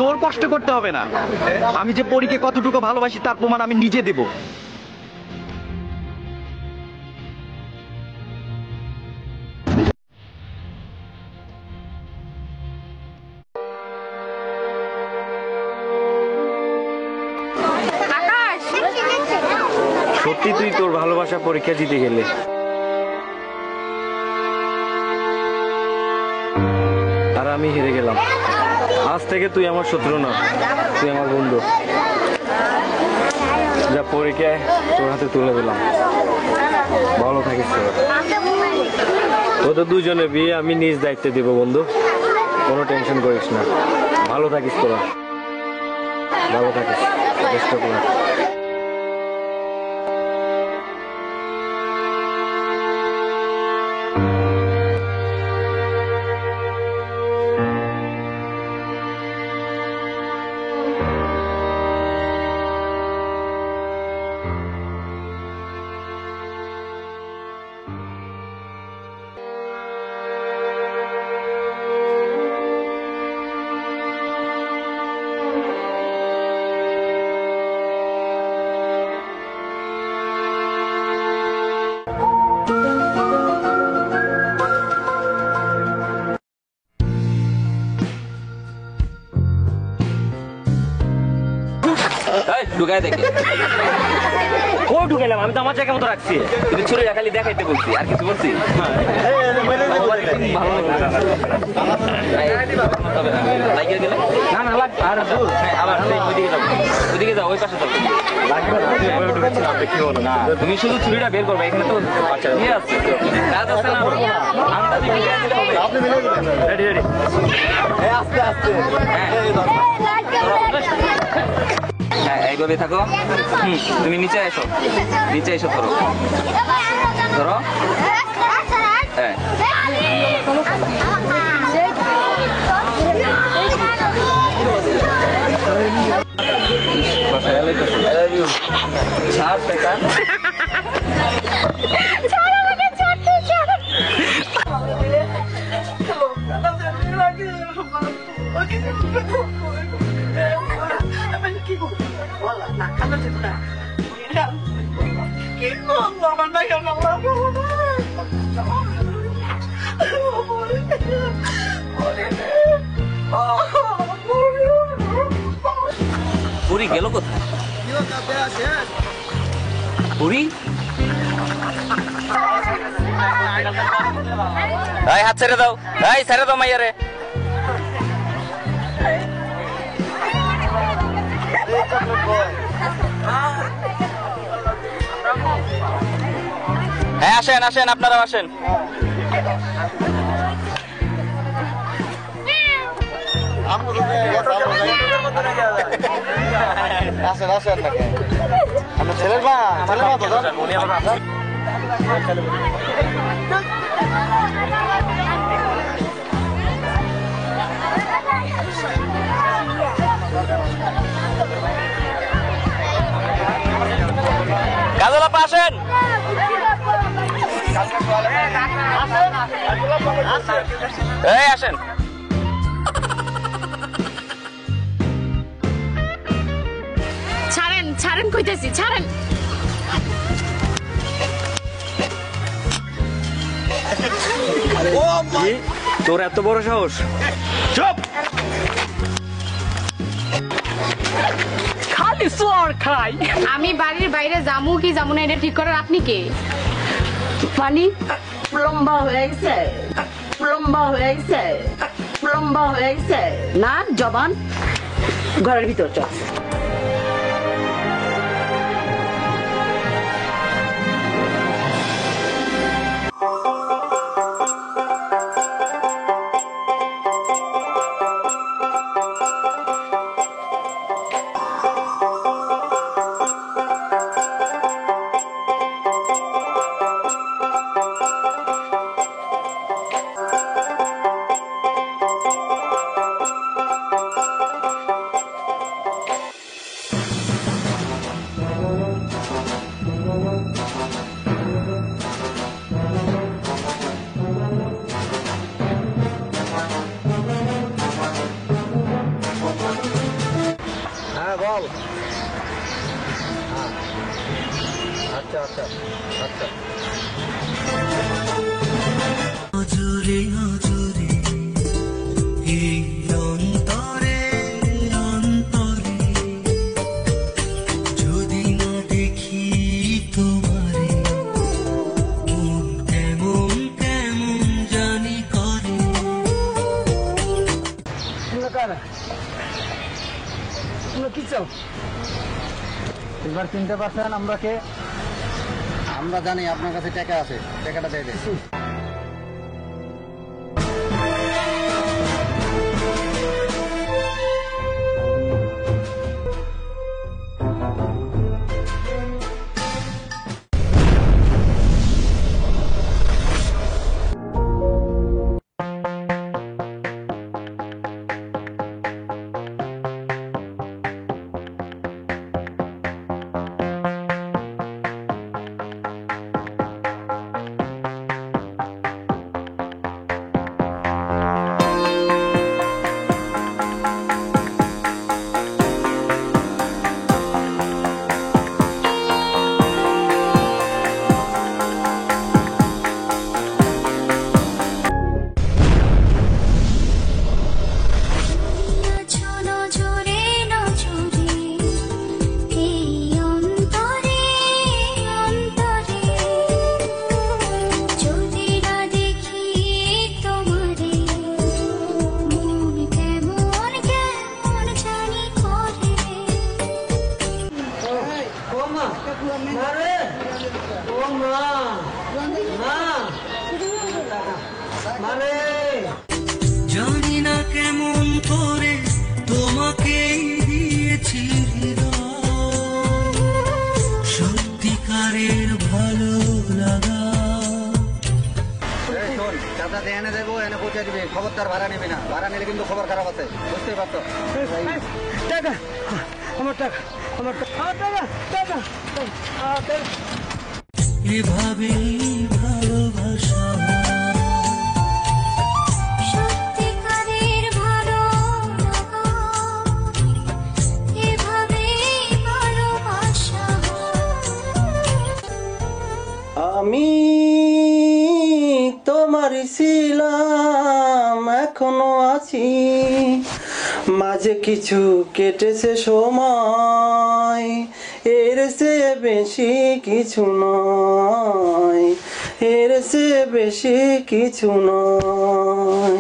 তোর কষ্ট করতে হবে না, আমি যে পরীকে কতটুকু ভালোবাসি তার প্রমাণ আমি নিজে দেব। সত্যি তুই তোর ভালোবাসা পরীক্ষা দিতে গেলে। আর আমি হেরে গেলাম। আজ থেকে তুই আমার শত্রু না, তুই আমার বন্ধু। যা পরীক্ষায় তোর হাতে তুলে দিলাম। ভালো থাকিস তোরা। তোদের দুজনে বিয়ে আমি নিজ দায়িত্বে দিব বন্ধু, কোনো টেনশন করিস না। ভালো থাকিস তোরা, ভালো থাকিস। Best of luck. ঢুকায় দেখে কো ঢুকাইলাম? আমি তো আমার জায়গা মতো রাখছি। কিন্তু ছুরিটা খালি দেখাইতে বলছি, আর কিছু বলছি? না না লাগ আর দূর। আবার ওইদিকে যাও, ওই পাশে যাও। না, তুমি শুধু ছুরিটা বের করবে। এখানে তো ইয়ে আছে, কাজ আছে না। আন্দাজে মিলিয়ে দিলে হবে। Ready ready. আস্তে আস্তে। হ্যাঁ, এইভাবে থাকো। তুমি নিচে এসো, নিচে এসো। ধরো ধরো। হ্যাঁ, ছাড় বেটা। পুরি গেল কোথায়? পুরি হাত ছেড়ে দাও, ছেড়ে দাও মাইয়ারে। হ্যাঁ, আসেন আসেন, আপনারাও আসেন। আসেন আসেন নাকি আমার ছেলের মা তো উনি আমার কাজল আপা আসেন। এই আসেন। ছাড়েন ছাড়েন কইতেছি, ছাড়েন। তোর এত বড় সাহস? চুপ। খালি সোয়ার খাই। আমি বাড়ির বাইরে যামু কি যামু না এটা ঠিক করার আপনি কে? পানি লম্বা হয়ে গেছে, লম্বা হয়ে গেছে, লম্বা হয়ে গেছে না। জবান ঘরের ভিতর চল। বল। আচ্ছা আচ্ছা আচ্ছা। নজরে নজরে এই অন্তরে অন্তরে যদি না দেখি তো তোমরা কি চাও? এবার চিনতে পারছেন আমরা কে? আমরা জানি আপনার কাছে টাকা আছে, টাকাটা দিয়ে দেন। জানি না কেমন করে তোমাকে দিয়েছি সত্যিকারের ভালো লাগা। চাচা যে এনে দেবো এনে পৌঁছে দিবে, খবরদার ভাড়া নেবে না, ভাড়া নিলে কিন্তু খবর খারাপ আছে, বুঝতেই পারছো? টাকা আমার টাকা আমার টাকা টাকা টাকা এভাবেই ভালোবাসা সত্যিকারের ভালো লাগা, এভাবেই ভালোবাসা। আমি তোমার ছিলাম এখনো আছি, মাঝে কিছু কেটেছে সময়, এর চেয়ে বেশি কিছু নয়, এর চেয়ে বেশি কিছু নয়।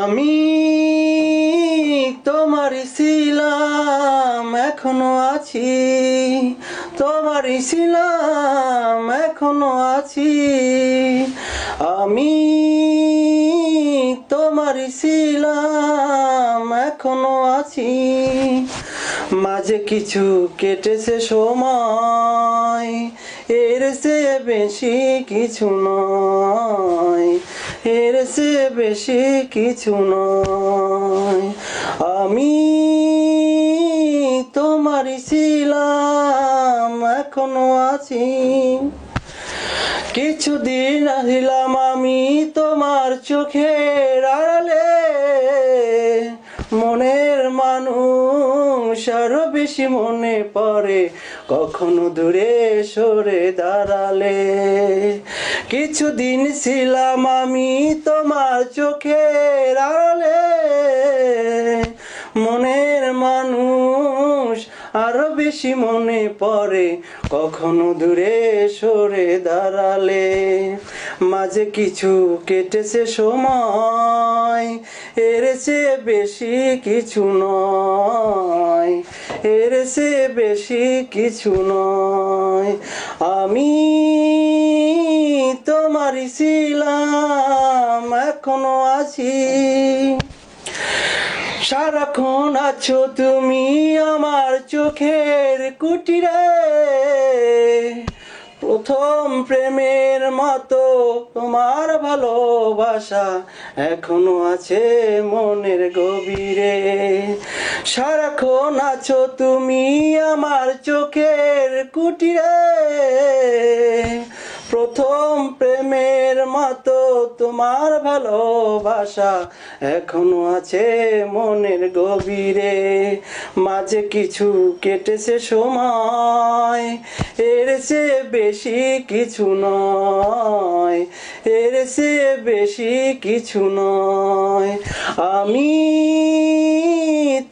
আমি তোমার ছিলাম এখনো আছি, তোমার ছিলাম এখনো আছি, আমি তোমার ছিলাম এখনো আছি, মাঝে কিছু কেটেছে সময়, এর চেয়ে বেশি কিছু নয়, এর চেয়ে বেশি কিছু নয়। আমি তোমার ছিলাম এখনো আছি, কিছুদিন আসিলাম আমি তোমার চোখের আড়ালে, মনের মানুষ আরো বেশি মনে পড়ে কখনো দূরে সরে দাঁড়ালে। কিছুদিন ছিলাম আমি তোমার চোখের আড়ালে, মনের মানুষ আরো বেশি মনে পড়ে কখনো দূরে সরে দাঁড়ালে। মাঝে কিছু কেটেছে সময়, এর চেয়ে বেশি কিছু নয়, এর চেয়ে বেশি কিছু নয়। আমি তোমার ছিলাম এখনো আছি, সারাক্ষণ আছো তুমি আমার চোখের কুটিরে, প্রথম প্রেমের মতো তোমার ভালোবাসা এখনো আছে মনের গভীরে। সারাক্ষণ আছো তুমি আমার চোখের কুটিরে, প্রথম প্রেমের মতো তোমার ভালোবাসা এখনো আছে মনের গভীরে। মাঝে কিছু কেটেছে সময়, এর চেয়ে বেশি কিছু নয়, এর চেয়ে বেশি কিছু নয়। আমি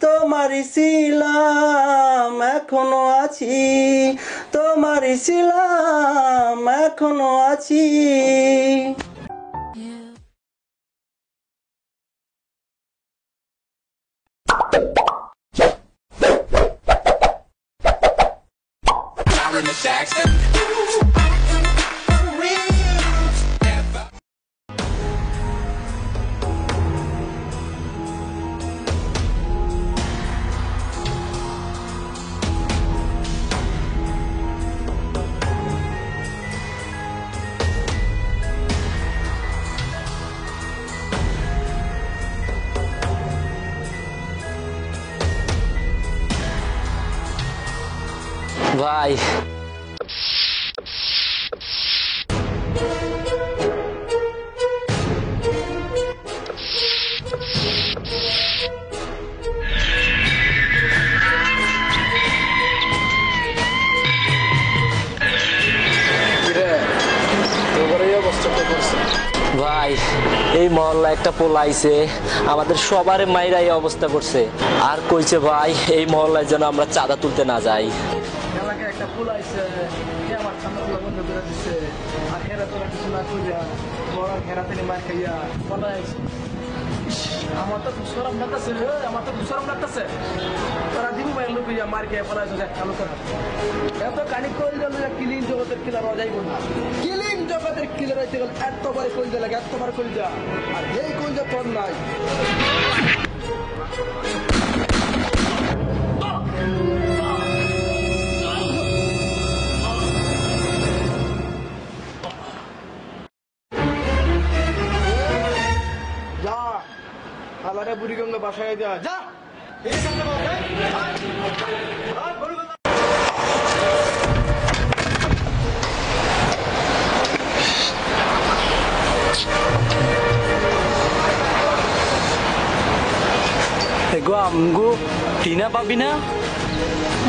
তোমার ছিলাম এখনো আছি, তোমার ছিলাম এখন এখনো আছি। ভাই ভাই এই মহল্লা একটা পোলা আইছে আমাদের সবার মাইরা এই অবস্থা করছে আর কইছে ভাই এই মহল্লায় যেন আমরা চাঁদা তুলতে না যাই। একটা ফুল আইছে আমার সামনে বন্ধ করে দিচ্ছে আর খেরা তোরা কিছু না কইয়া বড় খেরা থেকে মার খাইয়া বলা আইছে আমার তো দুসরম লাগতেছে আমার তো দুসরম লাগতেছে তারা দিবু ভাই লোক মার খেয়ে বলা আইছে চালু করা এত কানি কইল গেল কিলিং জগতের কিলার যাইব না কিলিং জগতের কিলার আইতে গেল এতবার কইল লাগে এতবার কইল যা আর এই কইল যা তোর নাই বুড়িগঙ্গা বাসায় যা যা এগো আমগো টিনা পাবি না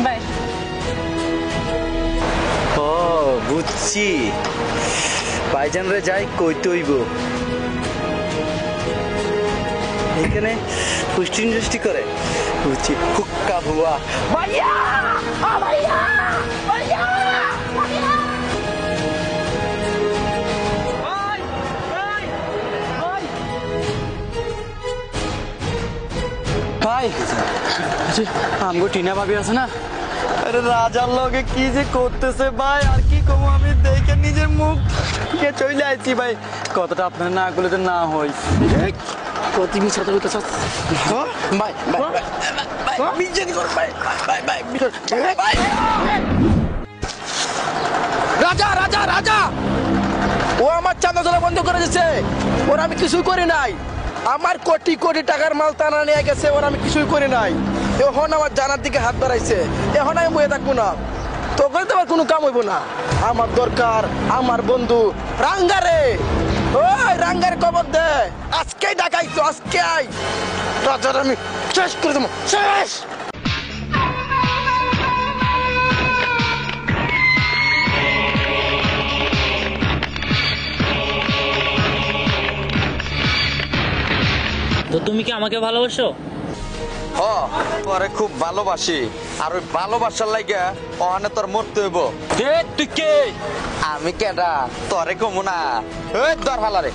বাই ও বুঝছি ভাইজান রে যাই কইতে হইব এখানে পুষ্টি ইন্ডাস্ট্রি করে বুঝছি হুক্কা ভুয়া ভাইয়া ভাইয়া ভাইয়া ভাই আমগো টিনা ভাবি আছে না আরে রাজার লগে কি যে করতেছে ভাই আর কি কমু আমি দেখে নিজের মুখ কে চলে আইছি ভাই কতটা আপনার না করলে তো না হই প্রতিদিন সাথে করতে চাস ভাই ভাই রাজা রাজা রাজা ও আমার চাঁদা তোলা বন্ধ করে দিচ্ছে ওর আমি কিছুই করি নাই আমার কোটি কোটি টাকার মাল টানা নিয়ে গেছে ওর আমি কিছুই করি নাই এখন আমার জানার দিকে হাত বাড়াইছে এখন আমি বয়ে থাকবো না তোকে তো আমার কোনো কাম হইব না আমার দরকার আমার বন্ধু রাঙ্গারে ওই রাঙ্গারে খবর দে আজকেই ডাকাইছো আজকে আই রাজার আমি শেষ করে দেবো শেষ তো তুমি কি আমাকে ভালোবাসো? তোরে খুব ভালোবাসি আর ওই ভালোবাসার লাগা ওখানে তোর মরতে হইব। তুই কে? আমি কেডা তোরে কমু না ওই দর ফালারে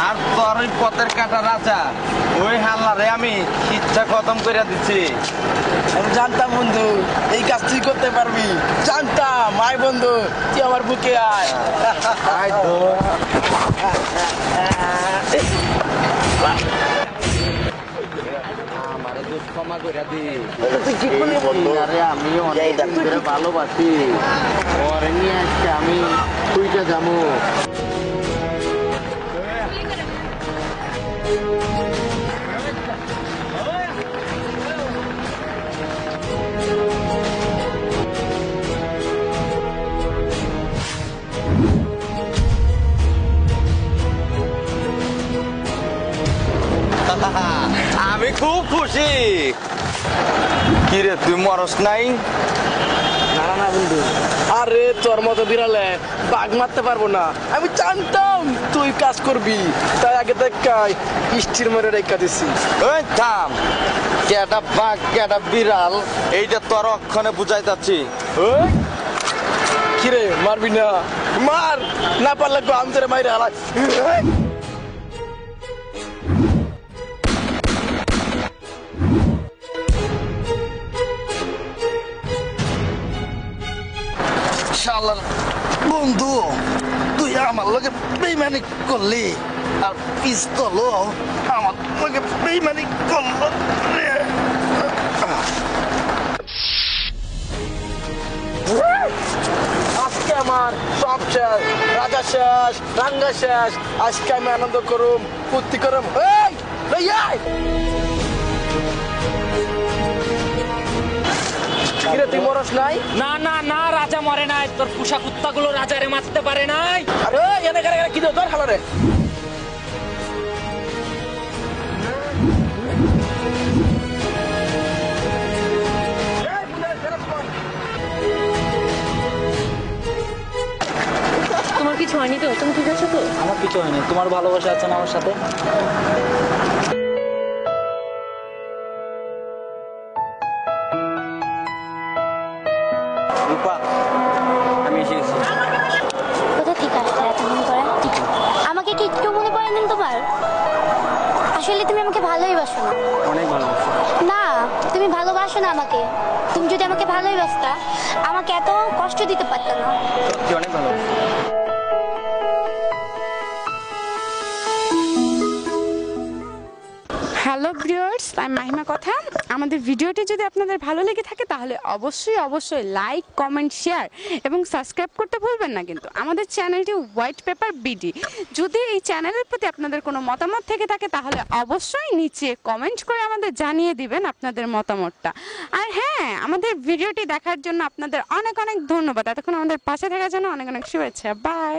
আর তোর ওই পথের কাটা রাজা ওই হাল্লারে আমি ইচ্ছা খতম করে দিচ্ছি। আমি জানতাম বন্ধু এই কাজ তুই করতে পারবি, জানতাম। আয় বন্ধু তুই আমার বুকে আয়। তো ক্ষমা করে দি আরে আমি অনেক ধরে ভালোবাসি ওরে নিয়ে আজকে আমি তুইটা যাবো আমি খুব খুশি কি রে তুই মরস নাই? না না না বন্ধু, আরে তোর মতো বিড়ালে বাঘ মারতে পারবো না। আমি জানতাম তুই কাজ করবি, তাই আগে দেখাই স্টির মেরে রেখা দিছি। ওই থাম, কেটা বাঘ কেটা বিড়াল এইটা তোর অক্ষণে বুঝাই যাচ্ছি। কিরে মারবি না? মার না পারলে আমি তোরে মাইরে হালাই। শালার বন্ধু, তুই আমার লগে বেইমানি করলি আর পিস্তলও আমার লগে বেইমানি করলো রে। আজকে আমার সব শেষ, রাজা শেষ, রাঙ্গা শেষ। আজকে আমি আনন্দ করুম, ফুর্তি করুম। তুই মরস নাই? না না না, রাজা মরে নাই। তোর পোষা কুত্তাগুলো রাজারে মারতে পারে নাই। আরে এনে করে কি দে তোর খালো রে। তোমার কিছু হয়নি তো? তুমি ঠিক আছো তো? আমার কিছু হয়নি, তোমার ভালোবাসা আছে না আমার সাথে? রূপা, আমি এসে গেছি। কোথা থেকে আসলে এতদিন পরে? আমাকে কি একটু মনে পড়ে না তোমার? আসলে তুমি আমাকে ভালোই বাসো না। অনেক ভালোবাসি। না, তুমি ভালোবাসো না আমাকে। তুমি যদি আমাকে ভালোই বাসতা, আমাকে এত কষ্ট দিতে পারত না। সত্যি অনেক ভালোবাসি। হ্যালো ভিউয়ার্স, আমি মাহিমা কথা। আমাদের ভিডিওটি যদি আপনাদের ভালো লেগে থাকে তাহলে অবশ্যই অবশ্যই লাইক, কমেন্ট, শেয়ার এবং সাবস্ক্রাইব করতে ভুলবেন না। কিন্তু আমাদের চ্যানেলটি হোয়াইট পেপার বিডি। যদি এই চ্যানেলের প্রতি আপনাদের কোনো মতামত থেকে থাকে তাহলে অবশ্যই নিচে কমেন্ট করে আমাদের জানিয়ে দিবেন আপনাদের মতামতটা। আর হ্যাঁ, আমাদের ভিডিওটি দেখার জন্য আপনাদের অনেক অনেক ধন্যবাদ। এতক্ষণ আমাদের পাশে থাকার জন্য অনেক অনেক শুভেচ্ছা। বাই।